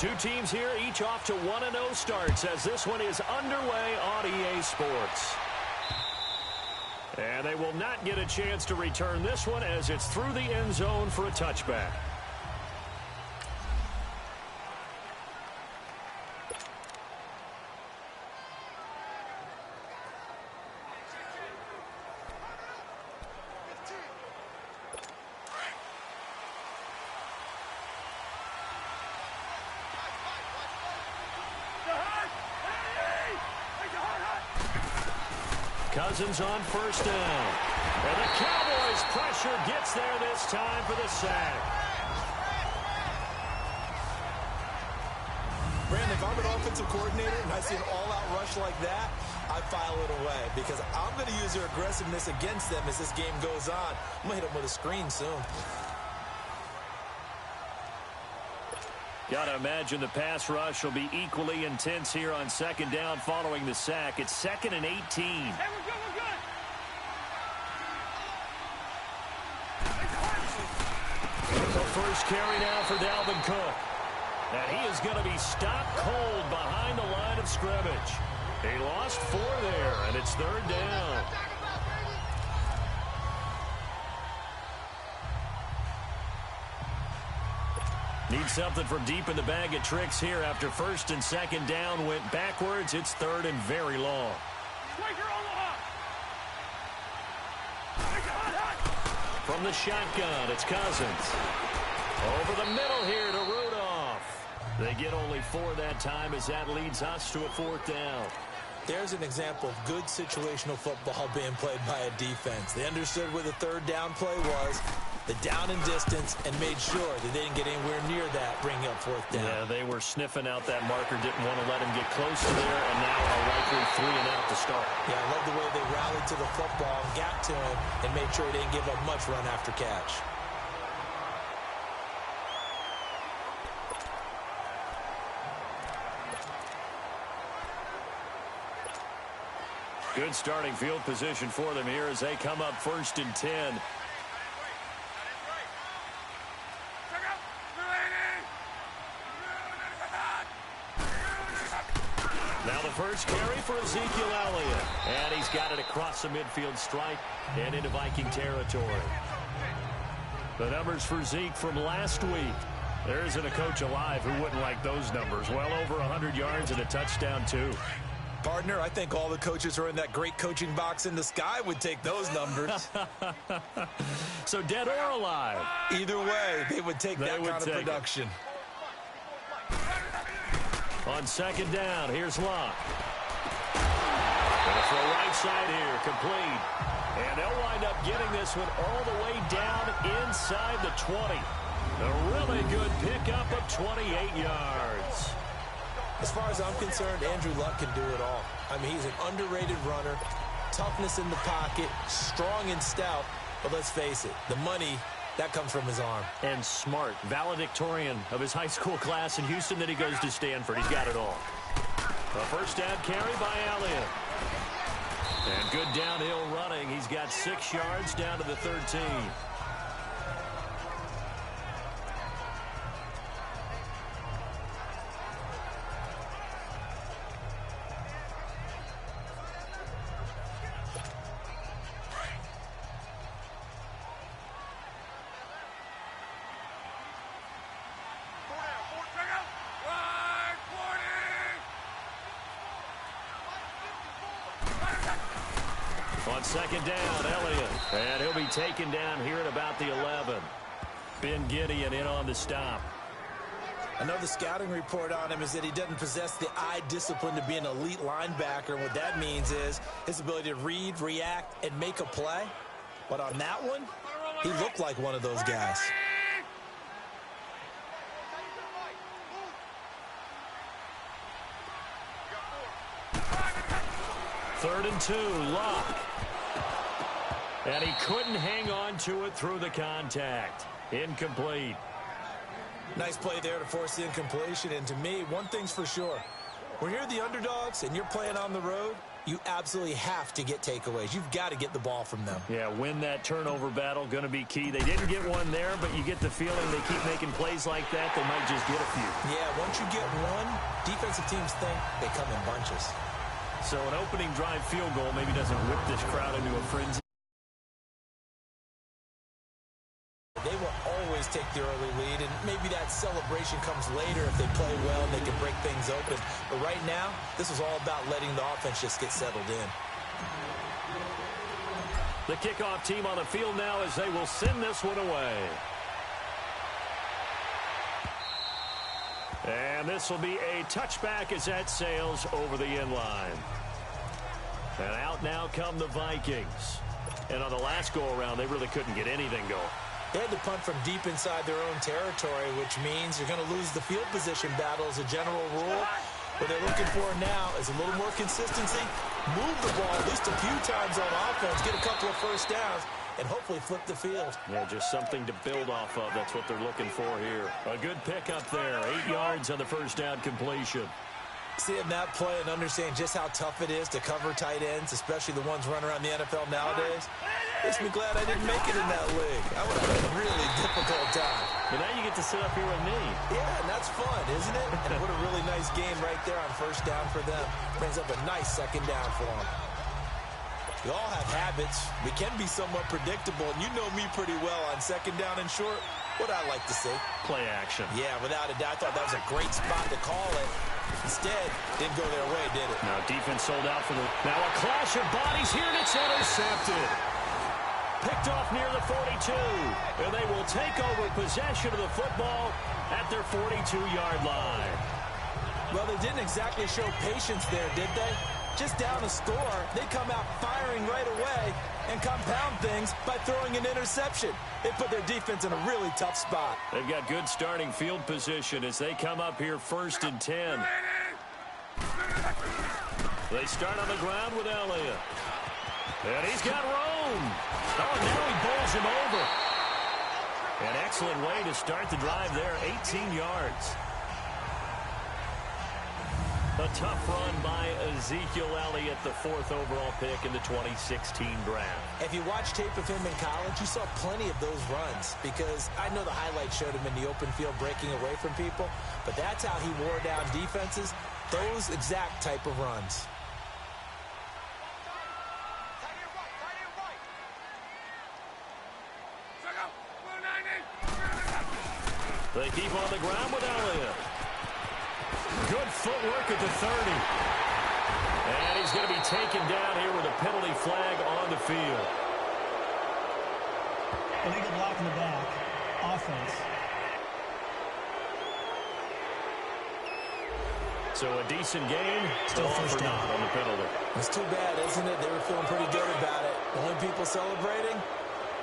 Two teams here, each off to 1-0 starts as this one is underway on EA Sports. And they will not get a chance to return this one as it's through the end zone for a touchback. Cousins on first down. And the Cowboys' pressure gets there this time for the sack. Brandon, if I'm an offensive coordinator and I see an all-out rush like that, I file it away because I'm going to use their aggressiveness against them as this game goes on. I'm going to hit them with a screen soon. Got to imagine the pass rush will be equally intense here on second down following the sack. It's 2nd and 18. Hey, we're good, The first carry now for Dalvin Cook. And he is going to be stopped cold behind the line of scrimmage. He lost 4 there, and it's 3rd down. Need something from deep in the bag of tricks here after 1st and 2nd down went backwards. It's 3rd and very long. From the shotgun, it's Cousins. Over the middle here to Rudolph. They get only 4 that time as that leads us to a 4th down. There's an example of good situational football being played by a defense. They understood where the 3rd down play was, the down and distance, and made sure that they didn't get anywhere near that, bringing up 4th down. Yeah, they were sniffing out that marker, didn't want to let him get close to there, and now a likely 3 and out to start. Yeah, I love the way they rallied to the football, got to him, and made sure he didn't give up much run after catch. Good starting field position for them here as they come up 1st and 10. Now the first carry for Ezekiel Elliott. And he's got it across the midfield stripe and into Viking territory. The numbers for Zeke from last week. There isn't a coach alive who wouldn't like those numbers. Well over 100 yards and a touchdown, too. Partner, I think all the coaches who are in that great coaching box in the sky would take those numbers. So dead or alive? Either way, they would take that kind of production. On 2nd down, here's Locke. Gonna throw right side here, complete. And they'll wind up getting this one all the way down inside the 20. A really good pickup of 28 yards. As far as I'm concerned, Andrew Luck can do it all. I mean, he's an underrated runner, toughness in the pocket, strong and stout. But let's face it, the money, that comes from his arm. And smart, valedictorian of his high school class in Houston. Then he goes to Stanford. He's got it all. A first down carry by Elliott. And good downhill running. He's got 6 yards down to the 13. On 2nd down, Elliott. And he'll be taken down here at about the 11. Ben Gideon in on the stop. Another scouting report on him is that he doesn't possess the eye discipline to be an elite linebacker. What that means is his ability to read, react, and make a play. But on that one, he looked like one of those guys. Third and 2, Locke. And he couldn't hang on to it through the contact. Incomplete. Nice play there to force the incompletion. And to me, one thing's for sure. When you're the underdogs and you're playing on the road, you absolutely have to get takeaways. You've got to get the ball from them. Yeah, win that turnover battle, going to be key. They didn't get one there, but you get the feeling they keep making plays like that, they might just get a few. Yeah, once you get one, defensive teams think they come in bunches. So an opening drive field goal maybe doesn't whip this crowd into a frenzy. They will always take the early lead, and maybe that celebration comes later if they play well and they can break things open. But right now, this is all about letting the offense just get settled in. The kickoff team on the field now as they will send this one away. And this will be a touchback as that sails over the end line. And out now come the Vikings. And on the last go-around, they really couldn't get anything going. They had to punt from deep inside their own territory, which means you're going to lose the field position battle as a general rule. What they're looking for now is a little more consistency, move the ball at least a few times on offense, get a couple of first downs, and hopefully flip the field. Yeah, just something to build off of. That's what they're looking for here. A good pickup there. 8 yards on the first down completion. Seeing that play and understanding just how tough it is to cover tight ends, especially the ones running around the NFL nowadays, makes me glad I didn't make it in that league. I would have had a really difficult time. But now you get to sit up here with me. Yeah, and that's fun, isn't it? And what a really nice game right there on first down for them. Brings up a nice second down for them. We all have habits. We can be somewhat predictable, and you know me pretty well on second down and short. What I like to see. Play action. Yeah, without a doubt. I thought that was a great spot to call it. Instead, didn't go their way, did it? Now defense sold out for the... Now a clash of bodies here, and it's intercepted. Picked off near the 42. And they will take over possession of the football at their 42-yard line. Well, they didn't exactly show patience there, did they? Just down a score, they come out firing right away and compound things by throwing an interception. They put their defense in a really tough spot. They've got good starting field position as they come up here 1st and 10. They start on the ground with Elliott. And he's got room. Oh, now he bowls him over. An excellent way to start the drive there, 18 yards. A tough run by Ezekiel Elliott, the 4th overall pick in the 2016 draft. If you watch tape of him in college, you saw plenty of those runs because I know the highlights showed him in the open field breaking away from people, but that's how he wore down defenses, those exact type of runs. They keep on the ground with Elliott. Good footwork at the 30. And he's going to be taken down here with a penalty flag on the field. Illegal block in the back. Offense. So a decent game. Still first down on the penalty. It's too bad, isn't it? They were feeling pretty good about it. The only people celebrating,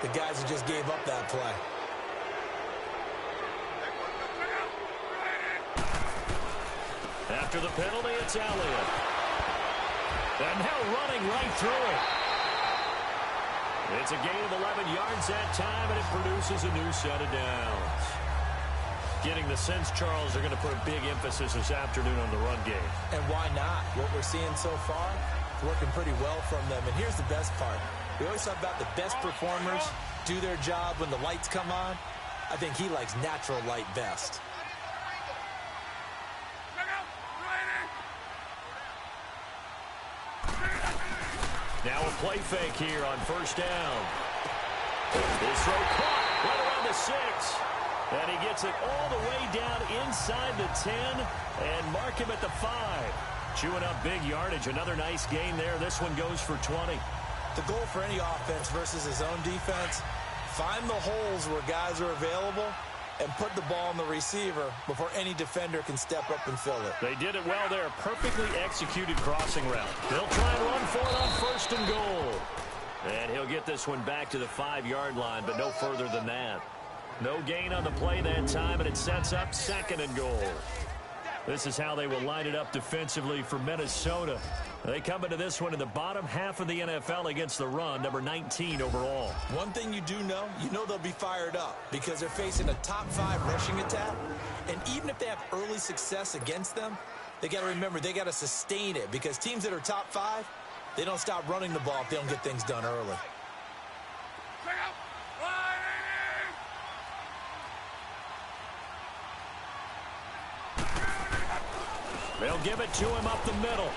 the guys who just gave up that play. After the penalty, it's Elliott. And now running right through it. It's a gain of 11 yards that time, and it produces a new set of downs. Getting the sense, Charles, they're going to put a big emphasis this afternoon on the run game. And why not? What we're seeing so far, it's working pretty well from them. And here's the best part. We always talk about the best performers do their job when the lights come on. I think he likes natural light best. Now a play fake here on first down. His throw caught right around the 6. And he gets it all the way down inside the 10 and mark him at the 5. Chewing up big yardage. Another nice gain there. This one goes for 20. The goal for any offense versus his own defense, find the holes where guys are available and put the ball on the receiver before any defender can step up and fill it. They did it well there. Perfectly executed crossing route. They'll try and run for it on 1st and goal. And he'll get this one back to the 5-yard line, but no further than that. No gain on the play that time, and it sets up 2nd and goal. This is how they will line it up defensively for Minnesota. They come into this one in the bottom half of the NFL against the run, number 19 overall. One thing you do know, they'll be fired up because they're facing a top 5 rushing attack. And even if they have early success against them, they got to remember they got to sustain it because teams that are top 5, They don't stop running the ball if they don't get things done early. They'll give it to him up the middle.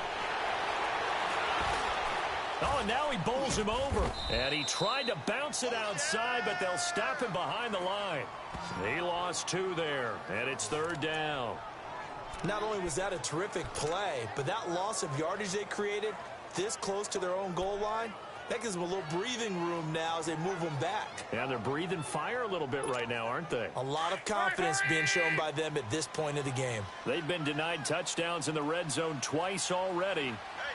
Oh, and now he bowls him over. And he tried to bounce it outside, but they'll stop him behind the line. He lost 2 there, and it's 3rd down. Not only was that a terrific play, but that loss of yardage they created this close to their own goal line, that gives them a little breathing room now as they move them back. Yeah, they're breathing fire a little bit right now, aren't they? A lot of confidence being shown by them at this point of the game. They've been denied touchdowns in the red zone twice already.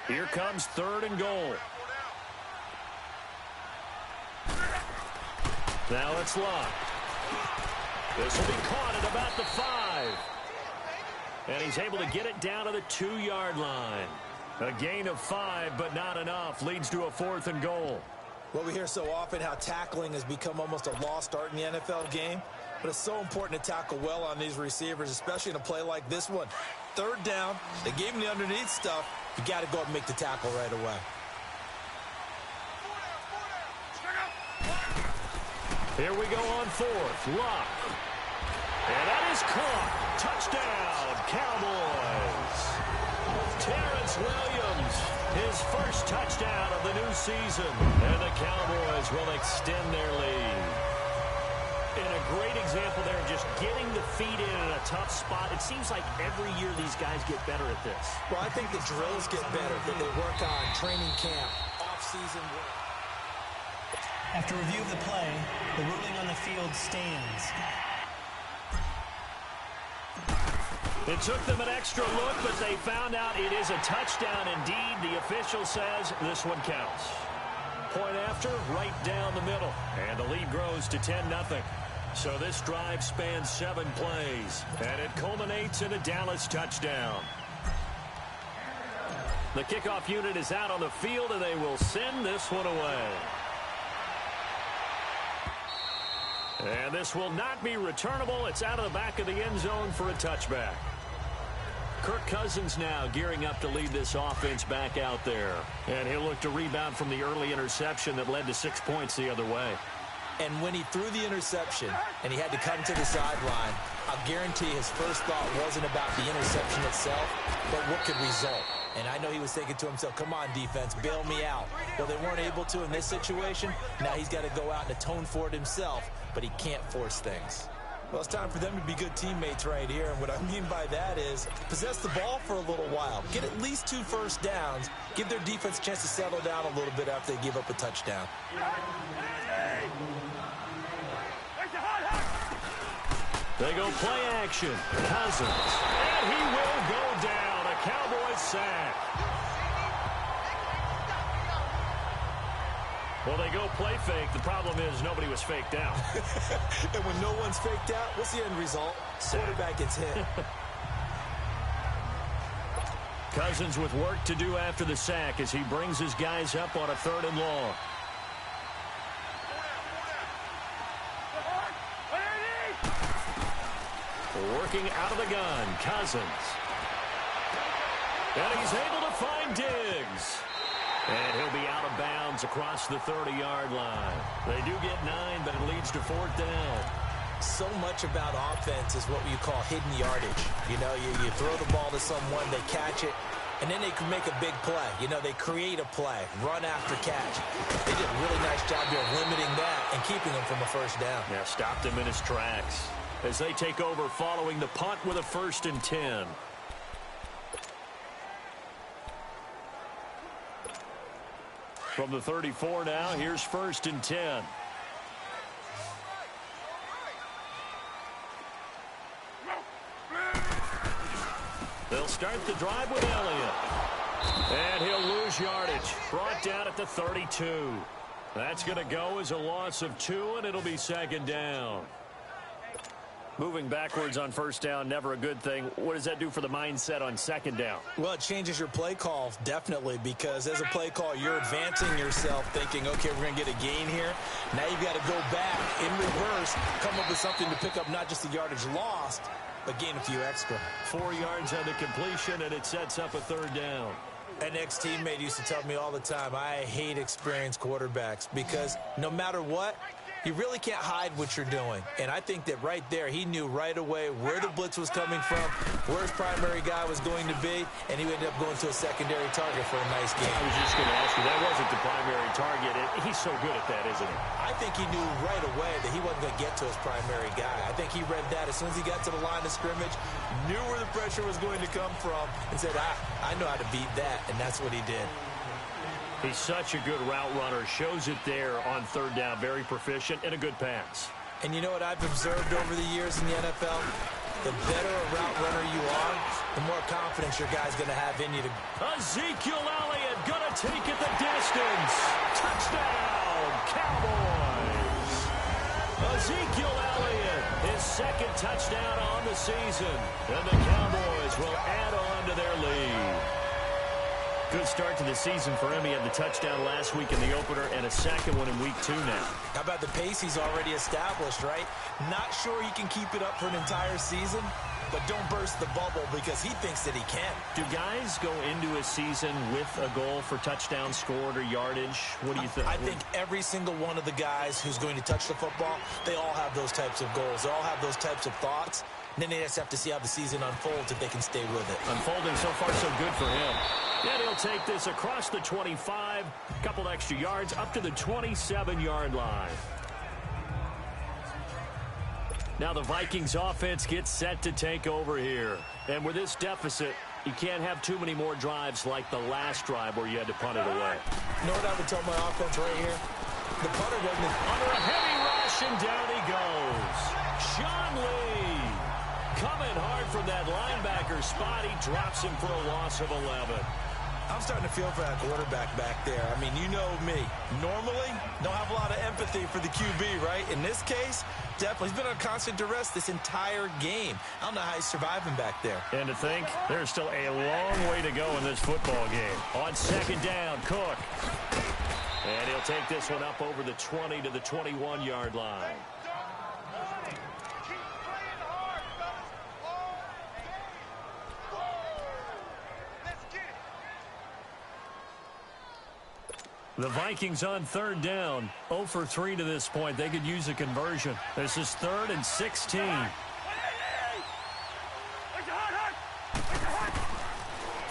Here comes 3rd and goal. Now it's locked. This will be caught at about the 5. And he's able to get it down to the 2-yard line. A gain of 5, but not enough. Leads to a 4th and goal. Well, we hear so often how tackling has become almost a lost art in the NFL game. But it's so important to tackle well on these receivers, especially in a play like this one. 3rd down, they gave him the underneath stuff. You got to go up and make the tackle right away. Here we go on 4th. Lock. And that is caught. Touchdown, Cowboys. Terrence Williams, his first touchdown of the new season. And the Cowboys will extend their lead. And a great example there, just getting the feet in a tough spot. It seems like every year these guys get better at this. Well, I think the drills get better that they work on training camp, off-season work. After review of the play, the ruling on the field stands. It took them an extra look, but they found out it is a touchdown indeed. The official says this one counts. Point after, right down the middle. And the lead grows to 10-0. So this drive spans 7 plays. And it culminates in a Dallas touchdown. The kickoff unit is out on the field, and they will send this one away. And this will not be returnable. It's out of the back of the end zone for a touchback. Kirk Cousins now gearing up to lead this offense back out there. And he'll look to rebound from the early interception that led to 6 points the other way. And when he threw the interception and he had to come to the sideline, I'll guarantee his first thought wasn't about the interception itself, but what could result. And I know he was thinking to himself, come on, defense, bail me out. Well, they weren't able to in this situation. Now he's got to go out and atone for it himself, but he can't force things. Well, it's time for them to be good teammates right here. And what I mean by that is possess the ball for a little while. Get at least 2 first downs. Give their defense a chance to settle down a little bit after they give up a touchdown. They go play action. Cousins. And he will go down. A Cowboys sack. Well, they go play fake. The problem is nobody was faked out. And when no one's faked out, what's the end result? Quarterback gets hit. Cousins with work to do after the sack as he brings his guys up on a 3rd and long. Working out of the gun, Cousins. And he's able to find Diggs. And he'll be out of bounds across the 30-yard line. They do get 9, but it leads to 4th down. So much about offense is what you call hidden yardage. You know, you throw the ball to someone, they catch it, and then they can make a big play. You know, they create a play, run after catch. They did a really nice job here limiting that and keeping him from a first down. Yeah, stopped him in his tracks as they take over following the punt with a 1st and 10. From the 34 now, here's 1st and 10. They'll start the drive with Elliott. And he'll lose yardage. Brought down at the 32. That's going to go as a loss of 2, and it'll be 2nd down. Moving backwards on 1st down, never a good thing. What does that do for the mindset on 2nd down? Well, it changes your play call, definitely, because as a play call, you're advancing yourself thinking, okay, we're going to get a gain here. Now you've got to go back in reverse, come up with something to pick up not just the yardage lost, but gain a few extra. 4 yards on the completion, and it sets up a 3rd down. An ex-teammate used to tell me all the time, I hate experienced quarterbacks because no matter what, you really can't hide what you're doing. And I think that right there, he knew right away where the blitz was coming from, where his primary guy was going to be, and he ended up going to a secondary target for a nice game. I was just going to ask you, that wasn't the primary target. He's so good at that, isn't he? I think he knew right away that he wasn't going to get to his primary guy. I think he read that as soon as he got to the line of scrimmage, knew where the pressure was going to come from, and said, I know how to beat that, and that's what he did. He's such a good route runner. Shows it there on third down. Very proficient and a good pass. And you know what I've observed over the years in the NFL? The better a route runner you are, the more confidence your guy's going to have in you. Ezekiel Elliott going to take it the distance. Touchdown, Cowboys. Ezekiel Elliott, his second touchdown on the season. And the Cowboys will add on to their lead. Good start to the season for him. He had the touchdown last week in the opener and a second one in week 2 now. How about the pace he's already established, right? Not sure he can keep it up for an entire season, but don't burst the bubble because he thinks that he can. Do guys go into a season with a goal for touchdowns scored or yardage? What do you think? I think every single one of the guys who's going to touch the football, they all have those types of goals. They all have those types of thoughts. And then they just have to see how the season unfolds if they can stay with it. Unfolding so far so good for him. And he'll take this across the 25, a couple extra yards up to the 27-yard line. Now the Vikings offense gets set to take over here. And with this deficit, you can't have too many more drives like the last drive where you had to punt it away. You know what I would tell my offense right here? The punter doesn't... Under a heavy rush, and down he goes. Sean Lee. Coming hard from that linebacker spot. He drops him for a loss of 11. I'm starting to feel for that quarterback back there. I mean, you know me. Normally, don't have a lot of empathy for the QB, right? In this case, definitely. He's been on constant duress this entire game. I don't know how he's surviving back there. And to think, there's still a long way to go in this football game. On second down, Cook. And he'll take this one up over the 20 to the 21-yard line. The Vikings on third down, 0 for 3 to this point. They could use a conversion. This is 3rd and 16.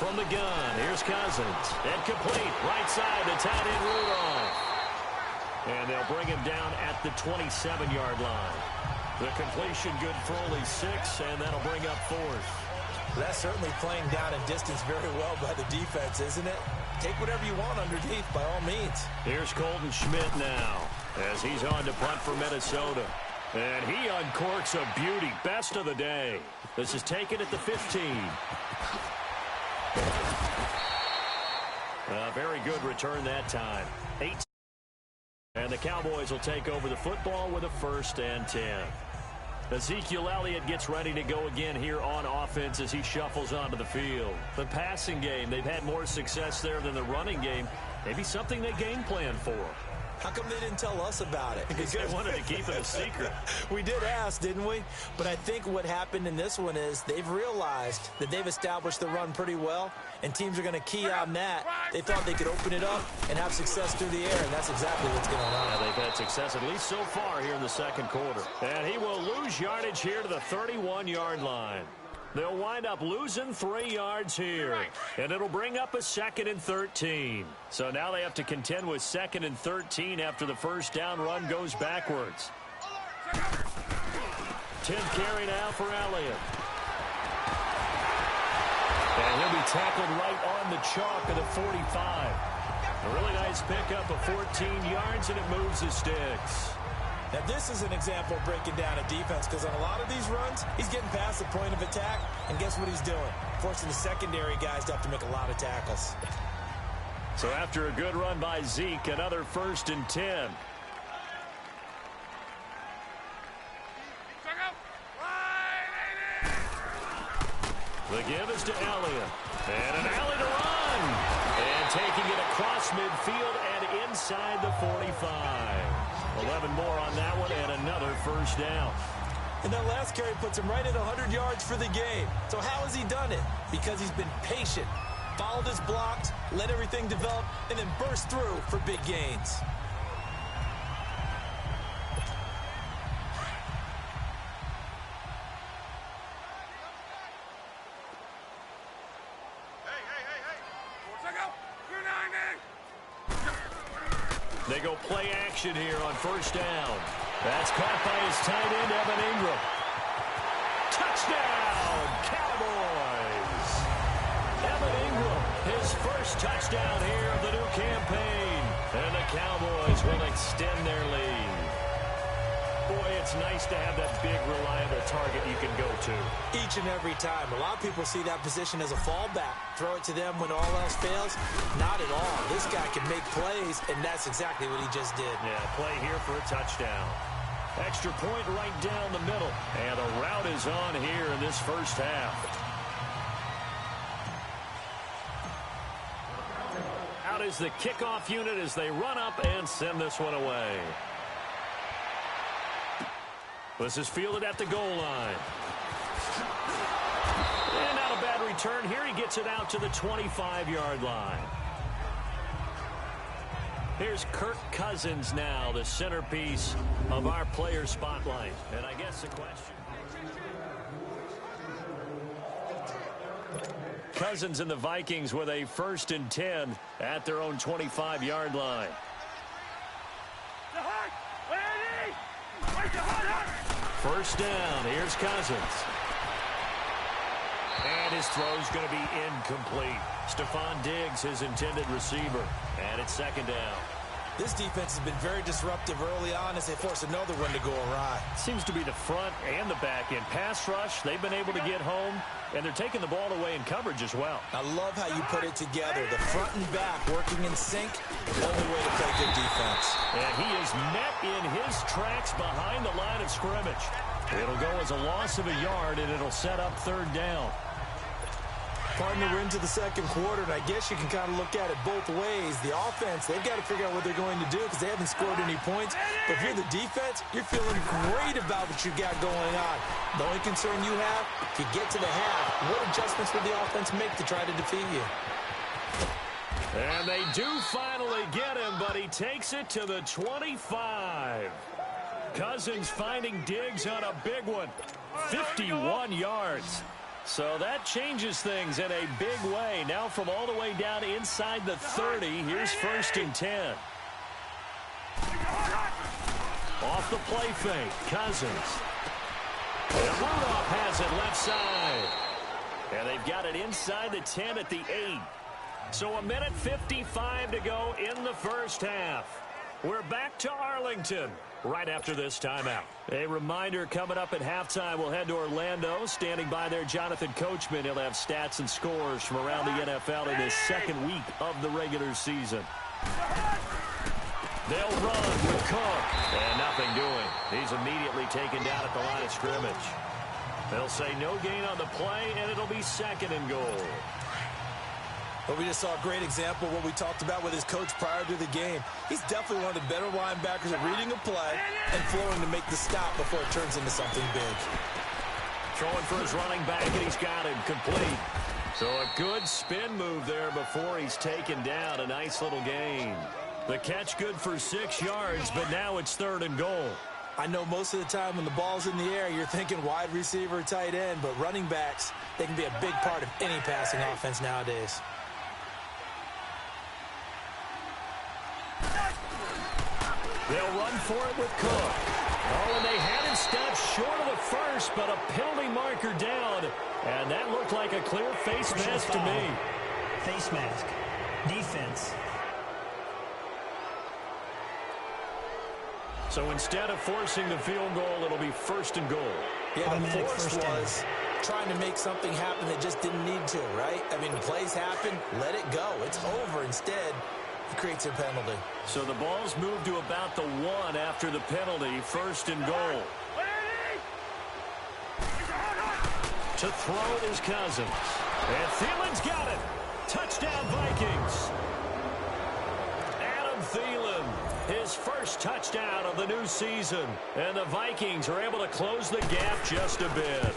From the gun, here's Cousins. And complete, right side to tight end Rudolph. And they'll bring him down at the 27-yard line. The completion good for only 6, and that'll bring up 4th. That's certainly playing down in distance very well by the defense, isn't it? Take whatever you want underneath, by all means. Here's Colton Schmidt now, as he's on to punt for Minnesota. And he uncorks a beauty. Best of the day. This is taken at the 15. A very good return that time. 8. And the Cowboys will take over the football with a 1st and 10. Ezekiel Elliott gets ready to go again here on offense as he shuffles onto the field. The passing game, they've had more success there than the running game. Maybe something they game plan for. How come they didn't tell us about it? Because they wanted to keep it a secret. We did ask, didn't we? But I think what happened in this one is they've realized that they've established the run pretty well, and teams are going to key on that. They thought they could open it up and have success through the air, and that's exactly what's going on. Yeah, they've had success at least so far here in the second quarter. And he will lose yardage here to the 31-yard line. They'll wind up losing 3 yards here. And it'll bring up a 2nd and 13. So now they have to contend with 2nd and 13 after the first down run goes backwards. 10th carry now for Elliott. And he'll be tackled right on the chalk of the 45. A really nice pickup of 14 yards, and it moves the sticks. Now, this is an example of breaking down a defense because on a lot of these runs, he's getting past the point of attack, and guess what he's doing? Forcing the secondary guys to have to make a lot of tackles. So after a good run by Zeke, another 1st and 10. The give is to Elliott. And an alley to run. And taking it across midfield and inside the 45. 11 more on that one, and another 1st down. And that last carry puts him right at 100 yards for the game. So how has he done it? Because he's been patient, followed his blocks, let everything develop, and then burst through for big gains. They go play action here on first down. That's caught by his tight end, Evan Ingram. Touchdown, Cowboys! Evan Ingram, his first touchdown here of the new campaign. And the Cowboys will extend their lead. Boy, it's nice to have that big, reliable target you can go to. Each and every time. A lot of people see that position as a fallback. Throw it to them when all else fails. Not at all. This guy can make plays, and that's exactly what he just did. Yeah, play here for a touchdown. Extra point right down the middle. And the route is on here in this first half. Out is the kickoff unit as they run up and send this one away. This is fielded at the goal line. And not a bad return here. He gets it out to the 25-yard line. Here's Kirk Cousins now, the centerpiece of our player spotlight. And I guess the question... Cousins and the Vikings with a 1st and 10 at their own 25-yard line. First down. Here's Cousins. And his throw's going to be incomplete. Stephon Diggs, his intended receiver. And it's 2nd down. This defense has been very disruptive early on as they force another one to go awry. Seems to be the front and the back end. Pass rush, they've been able to get home, and they're taking the ball away in coverage as well. I love how you put it together. The front and back working in sync, only way to play good defense. And he is met in his tracks behind the line of scrimmage. It'll go as a loss of a yard, and it'll set up 3rd down. Partner, we're into the 2nd quarter, and I guess you can kind of look at it both ways. The offense, they've got to figure out what they're going to do because they haven't scored any points. But if you're the defense, you're feeling great about what you got going on. The only concern you have, if you get to the half, what adjustments will the offense make to try to defeat you? And they do finally get him, but he takes it to the 25. Cousins finding Diggs on a big one. 51 yards. So that changes things in a big way. Now from all the way down inside the 30, here's 1st and 10. Off the play fake, Cousins. And Rudolph has it left side. And they've got it inside the 10 at the 8. So 1:55 to go in the first half. We're back to Arlington right after this timeout. A reminder, coming up at halftime, we'll head to Orlando. Standing by there, Jonathan Coachman. He'll have stats and scores from around the NFL in this 2nd week of the regular season. They'll run with Cook. And nothing doing. He's immediately taken down at the line of scrimmage. They'll say no gain on the play, and it'll be 2nd and goal. But we just saw a great example of what we talked about with his coach prior to the game. He's definitely one of the better linebackers at reading a play and flowing to make the stop before it turns into something big. Throwing for his running back, and he's got him complete. So a good spin move there before he's taken down. A nice little gain. The catch good for 6 yards, but now it's 3rd and goal. I know most of the time when the ball's in the air, you're thinking wide receiver, tight end, but running backs, they can be a big part of any passing offense nowadays. They'll run for it with Cook. Oh, and they had him stopped short of the first, but a penalty marker down. And that looked like a clear face mask to me. Face mask. Defense. So instead of forcing the field goal, it'll be 1st and goal. Yeah, the force was trying to make something happen that just didn't need to, right? I mean, plays happen, let it go. It's over. Instead, it creates a penalty. So the ball's moved to about the 1 after the penalty. 1st and goal. To throw is Cousins. And Thielen's got it. Touchdown, Vikings. Adam Thielen, his first touchdown of the new season. And the Vikings are able to close the gap just a bit.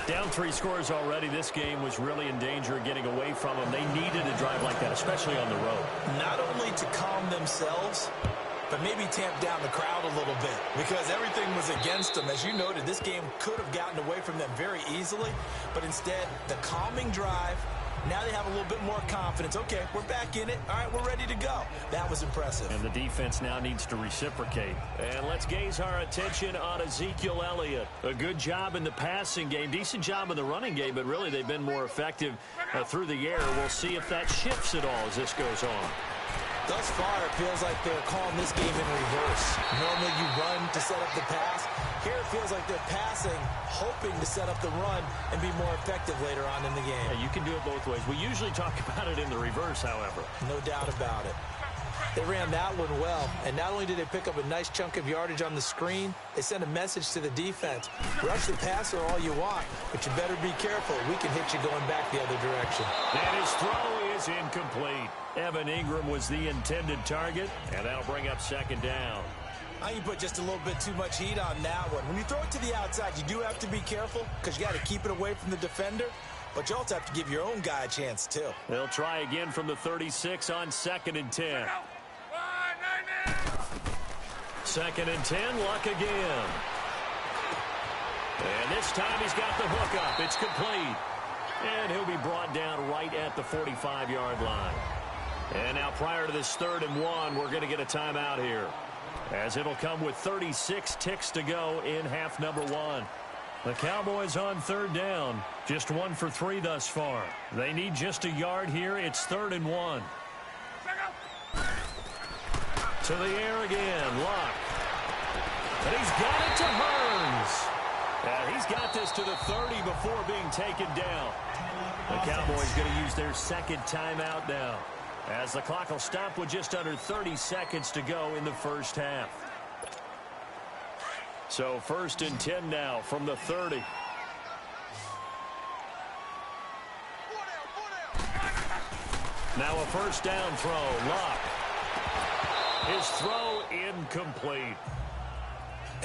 Down 3 scores already. This game was really in danger of getting away from them. They needed a drive like that, especially on the road. Not only to calm themselves, but maybe tamp down the crowd a little bit because everything was against them. As you noted, this game could have gotten away from them very easily, but instead, the calming drive, now they have a little bit more confidence. Okay, we're back in it. All right, we're ready to go. That was impressive. And the defense now needs to reciprocate. And let's gaze our attention on Ezekiel Elliott. A good job in the passing game, decent job in the running game, but really they've been more effective through the air. We'll see if that shifts at all as this goes on. Thus far, it feels like they're calling this game in reverse. Normally you run to set up the pass. Here it feels like they're passing, hoping to set up the run and be more effective later on in the game. Yeah, you can do it both ways. We usually talk about it in the reverse, however. No doubt about it. They ran that one well, and not only did they pick up a nice chunk of yardage on the screen, they sent a message to the defense. Rush the passer all you want, but you better be careful. We can hit you going back the other direction. And his throw is incomplete. Evan Ingram was the intended target, and that'll bring up second down. You put just a little bit too much heat on that one. When you throw it to the outside, you do have to be careful because you got to keep it away from the defender, but you also have to give your own guy a chance too. They'll try again from the 36 on 2nd and 10. 2nd and 10, Luck again. And this time he's got the hook up. It's complete. And he'll be brought down right at the 45-yard line. And now prior to this 3rd and 1, we're going to get a timeout here, as it'll come with 36 ticks to go in half number 1. The Cowboys on 3rd down, just 1 for 3 thus far. They need just a yard here. It's 3rd and 1. To the air again, Luck. And he's got it to Hearns. And he's got this to the 30 before being taken down. The Cowboys going to use their 2nd timeout now, as the clock will stop with just under 30 seconds to go in the first half. So 1st and 10 now from the 30. Now a first down throw. Luck. His throw incomplete.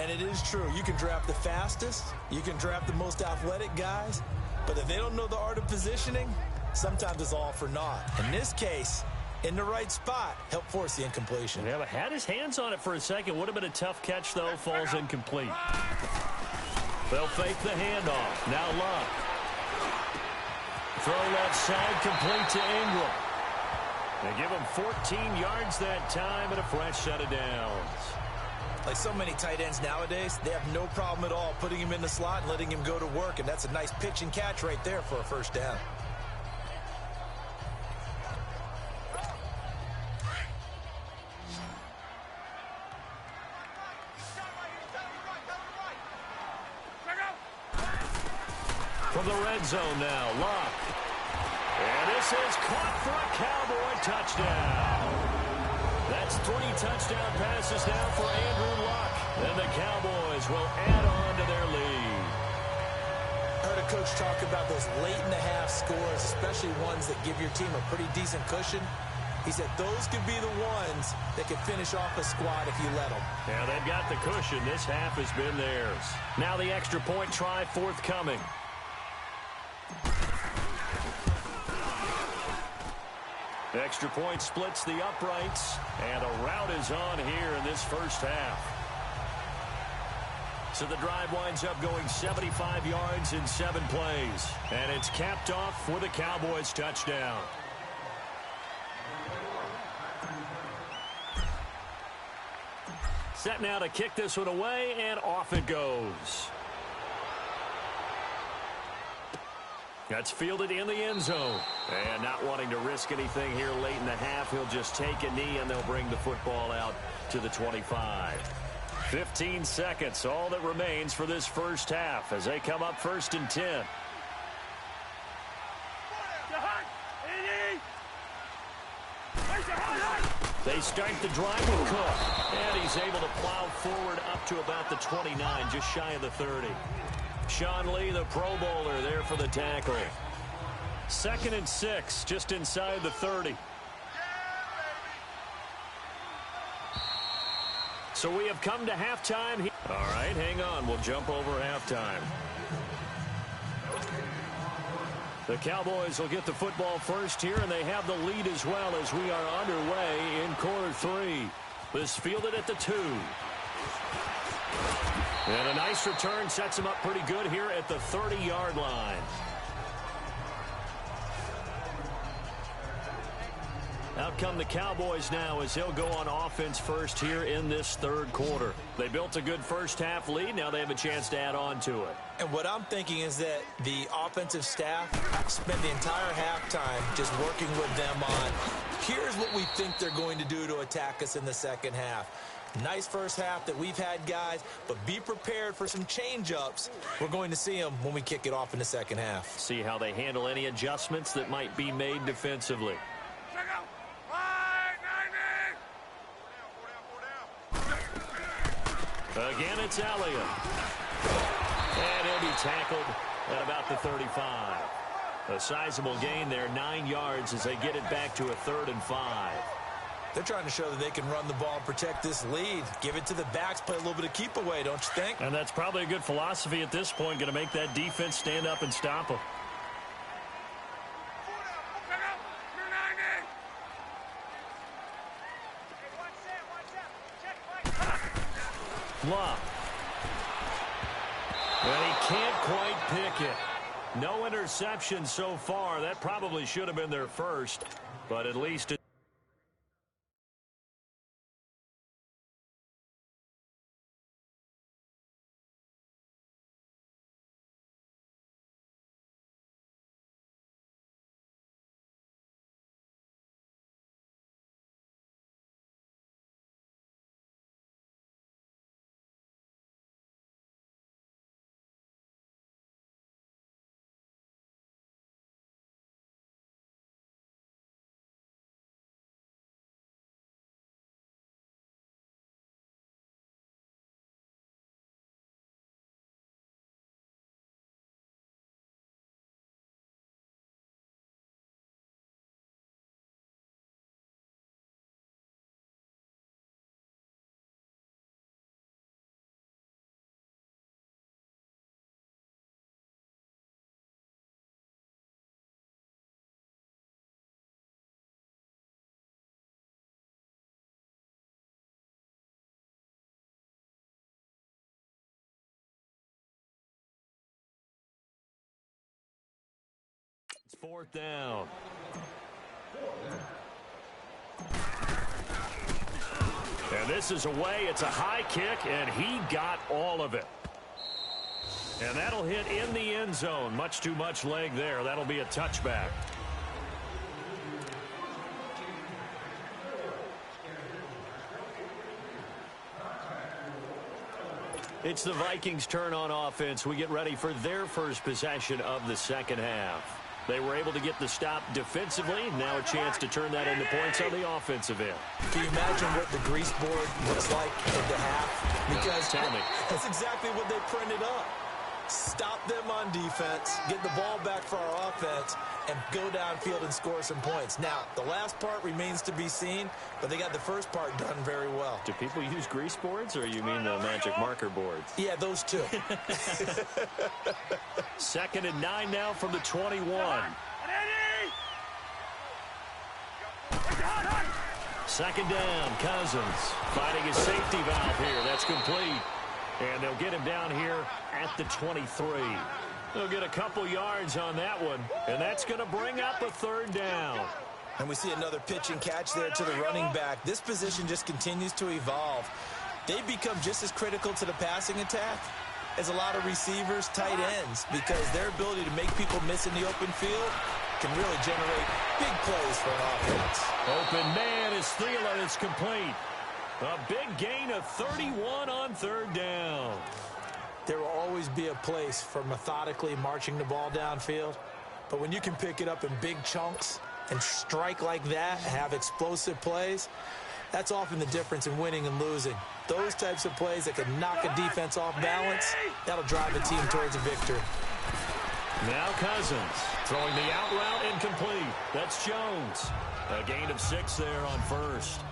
And it is true. You can draft the fastest. You can draft the most athletic guys. But if they don't know the art of positioning, sometimes it's all for naught. In this case, in the right spot, help force the incompletion. Yeah, but had his hands on it for a second. Would have been a tough catch, though. Falls incomplete. They'll fake the handoff. Now Luck. Throw left side, complete to Ingram. They give him 14 yards that time and a fresh set of downs. Like so many tight ends nowadays, they have no problem at all putting him in the slot and letting him go to work, and that's a nice pitch and catch right there for a first down. From the red zone now, Luck. And this is caught for a Cowboy touchdown. That's 3 touchdown passes now for Andrew Luck. And the Cowboys will add on to their lead. Heard a coach talk about those late-in-the-half scores, especially ones that give your team a pretty decent cushion. He said those could be the ones that can finish off a squad if you let them. Yeah, they've got the cushion. This half has been theirs. Now the extra point try forthcoming. Extra point splits the uprights, and a rout is on here in this first half. So the drive winds up going 75 yards in 7 plays, and it's capped off with a Cowboys touchdown. Set now to kick this one away, and off it goes. That's fielded in the end zone. And not wanting to risk anything here late in the half, he'll just take a knee, and they'll bring the football out to the 25. 15 seconds, all that remains for this first half as they come up 1st and 10. They start the drive with Cook, and he's able to plow forward up to about the 29, just shy of the 30. Sean Lee, the Pro Bowler, there for the tackle. 2nd and 6, just inside the 30. So we have come to halftime. All right, hang on. We'll jump over halftime. The Cowboys will get the football first here, and they have the lead as well as we are underway in quarter 3. This fielded at the 2. And a nice return sets him up pretty good here at the 30-yard line. Out come the Cowboys now as he'll go on offense first here in this third quarter. They built a good first-half lead. Now they have a chance to add on to it. And what I'm thinking is that the offensive staff spent the entire halftime just working with them on, here's what we think they're going to do to attack us in the second half. Nice first half that we've had, guys, but be prepared for some change-ups. We're going to see them when we kick it off in the second half. See how they handle any adjustments that might be made defensively. Again, it's Elliott. And he'll be tackled at about the 35. A sizable gain there, 9 yards as they get it back to a 3rd and 5. They're trying to show that they can run the ball and protect this lead. Give it to the backs, play a little bit of keep away, don't you think? And that's probably a good philosophy at this point, going to make that defense stand up and stop them. Love. And he can't quite pick it. No interception so far. That probably should have been their first, but at least it. It's 4th down. And this is away. It's a high kick, and he got all of it. And that'll hit in the end zone. Much too much leg there. That'll be a touchback. It's the Vikings' turn on offense. We get ready for their first possession of the second half. They were able to get the stop defensively. Now a chance to turn that into points on the offensive end. Can you imagine what the grease board looks like at the half? Because tell me. That's exactly what they printed up. Stop them on defense, get the ball back for our offense, and go downfield and score some points. Now, the last part remains to be seen, but they got the first part done very well. Do people use grease boards, or you mean the magic marker boards? Yeah, those two. 2nd and 9 now from the 21. Second down, Cousins finding his safety valve here. That's complete. And they'll get him down here at the 23. They'll get a couple yards on that one, and that's going to bring up a 3rd down. And we see another pitch and catch there to the running back. This position just continues to evolve. They become just as critical to the passing attack as a lot of receivers, tight ends, because their ability to make people miss in the open field can really generate big plays for an offense. Open man is Thielen. It's complete. A big gain of 31 on 3rd down. There will always be a place for methodically marching the ball downfield. But when you can pick it up in big chunks and strike like that, have explosive plays, that's often the difference in winning and losing. Those types of plays that can knock a defense off balance, that'll drive a team towards a victory. Now Cousins throwing the out route incomplete. That's Jones. A gain of 6 there on 1st.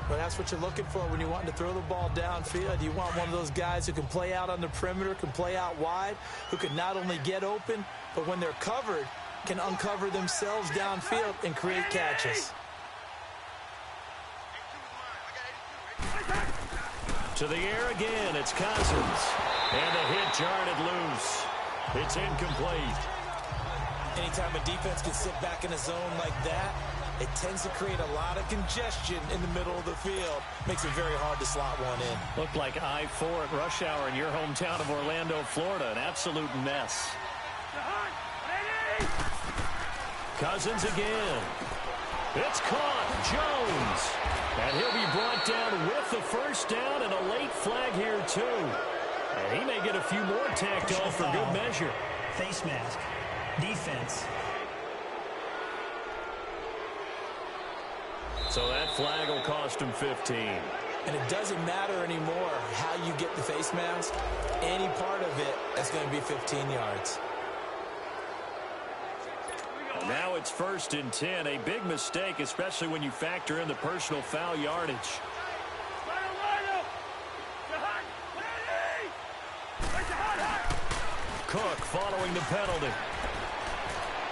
Well, that's what you're looking for when you want to throw the ball downfield. You want one of those guys who can play out on the perimeter, can play out wide, who can not only get open, but when they're covered, can uncover themselves downfield and create catches. To the air again, it's Cousins. And a hit jarred it loose. It's incomplete. Anytime a defense can sit back in a zone like that, it tends to create a lot of congestion in the middle of the field. Makes it very hard to slot one in. Looked like I-4 at rush hour in your hometown of Orlando, Florida. An absolute mess. Cousins again. It's caught. Jones. And he'll be brought down with the first down and a late flag here, too. And he may get a few more tacked on for good measure. Face mask. Defense. So that flag will cost him 15. And it doesn't matter anymore how you get the face mask. Any part of it, that's going to be 15 yards. Now it's 1st and 10. A big mistake, especially when you factor in the personal foul yardage. Cook following the penalty.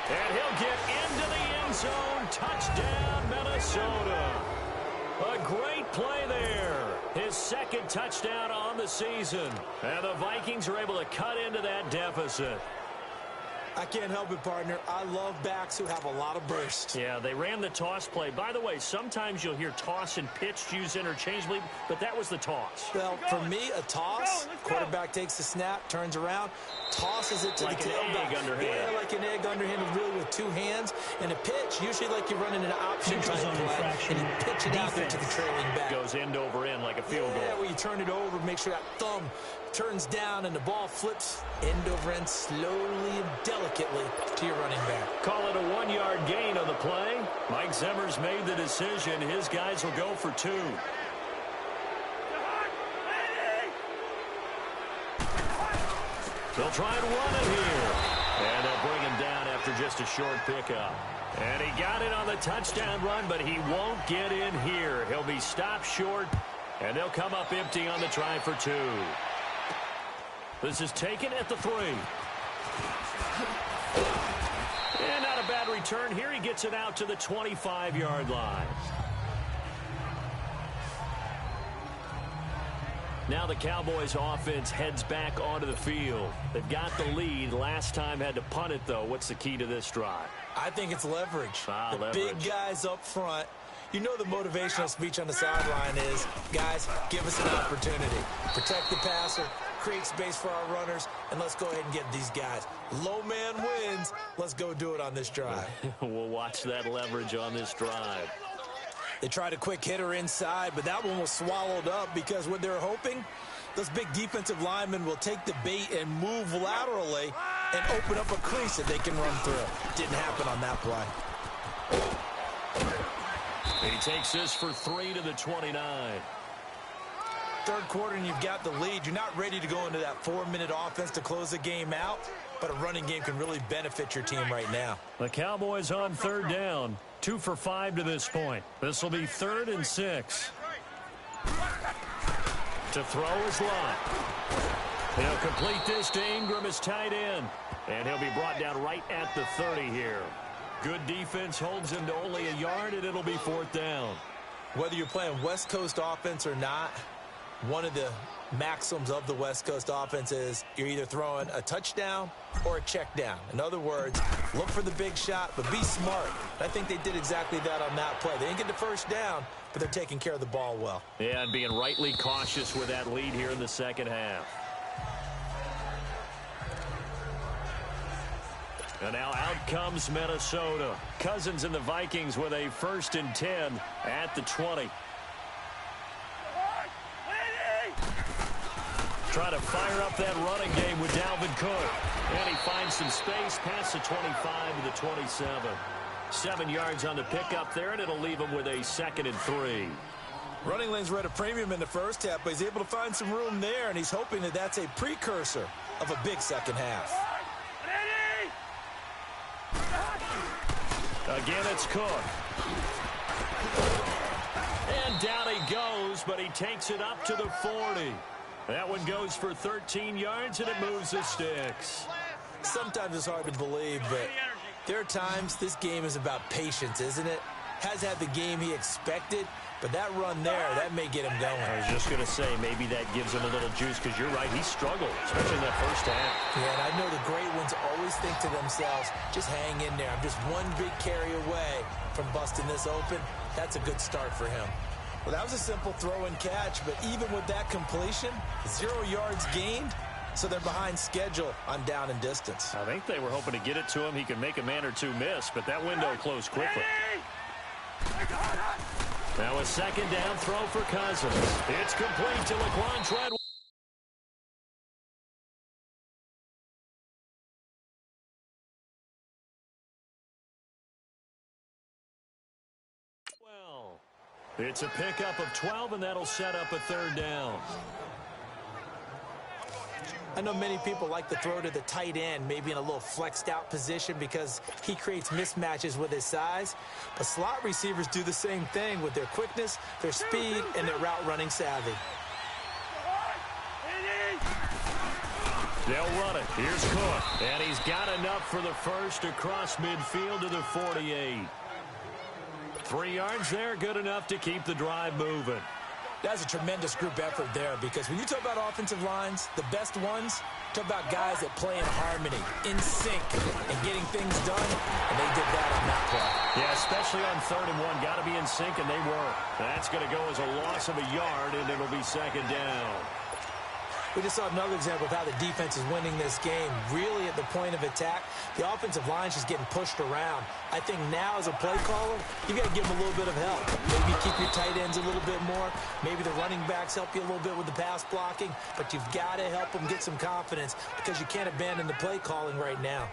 And he'll get into the end zone. Touchdown, Minnesota. A great play there. His 2nd touchdown on the season. And the Vikings are able to cut into that deficit. I can't help it, partner. I love backs who have a lot of burst. Yeah, they ran the toss play. By the way, sometimes you'll hear toss and pitch used interchangeably, but that was the toss. Well, for me, a toss, quarterback takes the snap, turns around, tosses it to the tailback. Yeah, like an egg underhand, really with 2 hands. And a pitch, usually like you're running an option type play, and you pitch it out there to the trailing back. Goes end over end like a field goal. Yeah, where you turn it over, make sure that thumb turns down and the ball flips end over end slowly and delicately to your running back. Call it a 1-yard gain on the play. Mike Zimmer's made the decision. His guys will go for 2. They'll try and run it here. And they'll bring him down after just a short pickup. And he got it on the touchdown run, but he won't get in here. He'll be stopped short, and they'll come up empty on the try for 2. This is taken at the 3. And not a bad return here. He gets it out to the 25-yard line. Now the Cowboys offense heads back onto the field. They've got the lead. Last time had to punt it, though. What's the key to this drive? I think it's leverage. Leverage. Big guys up front. You know the motivational speech on the sideline is, guys, give us an opportunity. Protect the passer, create space for our runners, and let's go ahead and get these guys. Low man wins. Let's go do it on this drive. We'll watch that leverage on this drive. They tried a quick hitter inside, but that one was swallowed up because what they're hoping, those big defensive linemen will take the bait and move laterally and open up a crease that they can run through. Didn't happen on that play. He takes this for 3 to the 29. Third quarter and you've got the lead. You're not ready to go into that 4-minute offense to close the game out, but a running game can really benefit your team right now. The Cowboys on 3rd down. 2 for 5 to this point. This will be 3rd and 6. To throw is Lott. He'll complete this to Ingram as tight end. And he'll be brought down right at the 30 here. Good defense holds him to only a yard, and it'll be 4th down. Whether you're playing West Coast offense or not, one of the maxims of the West Coast offense is you're either throwing a touchdown or a check down. In other words, look for the big shot, but be smart. I think they did exactly that on that play. They didn't get the first down, but they're taking care of the ball well. Yeah, and being rightly cautious with that lead here in the second half. And now out comes Minnesota. Cousins and the Vikings with a 1st and 10 at the 20. Try to fire up that running game with Dalvin Cook. And he finds some space past the 25 to the 27. 7 yards on the pickup there, and it'll leave him with a 2nd and 3. Running lanes were at a premium in the first half, but he's able to find some room there, and he's hoping that that's a precursor of a big second half. Again, it's Cook. And down he goes, but he takes it up to the 40. That one goes for 13 yards, and it moves the sticks. Sometimes it's hard to believe, but there are times this game is about patience, isn't it? Has had the game he expected, but that run there, that may get him going. I was just going to say, maybe that gives him a little juice, because you're right, he struggled, especially in that first half. Yeah, and I know the great ones always think to themselves, just hang in there. I'm just one big carry away from busting this open. That's a good start for him. Well, that was a simple throw and catch, but even with that completion, 0 yards gained, so they're behind schedule on down and distance. I think they were hoping to get it to him. He could make a man or two miss, but that window closed quickly. Now a second down throw for Cousins. It's complete to Laquan Treadwell. It's a pickup of 12, and that'll set up a third down. I know many people like to throw to the tight end, maybe in a little flexed out position because he creates mismatches with his size. But slot receivers do the same thing with their quickness, their speed, and their route running savvy. They'll run it. Here's Cook. And he's got enough for the first across midfield to the 48. 3 yards there, good enough to keep the drive moving. That's a tremendous group effort there, because when you talk about offensive lines, the best ones, talk about guys that play in harmony, in sync, and getting things done, and they did that on that play. Yeah, especially on 3rd and 1. Got to be in sync, and they were. That's going to go as a loss of a yard, and it'll be second down. We just saw another example of how the defense is winning this game. Really at the point of attack, the offensive line is just getting pushed around. I think now as a play caller, you got to give them a little bit of help. Maybe keep your tight ends a little bit more. Maybe the running backs help you a little bit with the pass blocking. But you've got to help them get some confidence, because you can't abandon the play calling right now.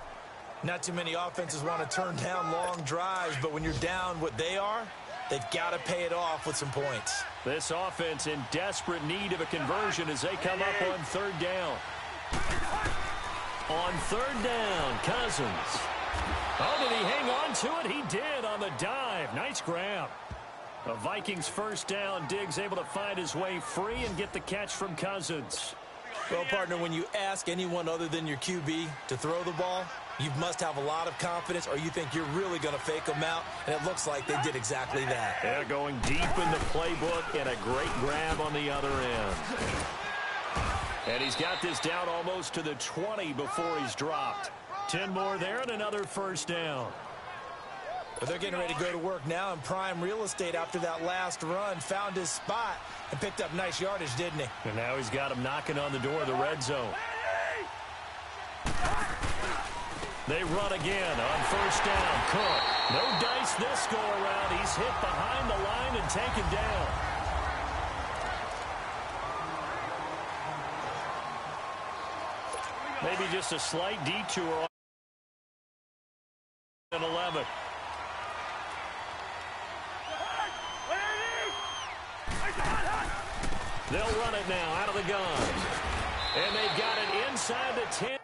Not too many offenses want to turn down long drives, but when you're down what they are, they've got to pay it off with some points. This offense in desperate need of a conversion as they come up on 3rd down. On 3rd down, Cousins. Oh, did he hang on to it? He did on the dive. Nice grab. The Vikings first down. Diggs able to find his way free and get the catch from Cousins. Well, partner, when you ask anyone other than your QB to throw the ball, you must have a lot of confidence, or you think you're really going to fake them out, and it looks like they did exactly that. Yeah, going deep in the playbook, and a great grab on the other end. And he's got this down almost to the 20 before he's dropped. 10 more there and another first down. Well, they're getting ready to go to work now in prime real estate after that last run. Found his spot and picked up nice yardage, didn't he? And now he's got him knocking on the door of the red zone. They run again on first down. Cook. No dice this go around. He's hit behind the line and taken down. Maybe just a slight detour on 11. They'll run it now out of the gun. And they've got it inside the 10.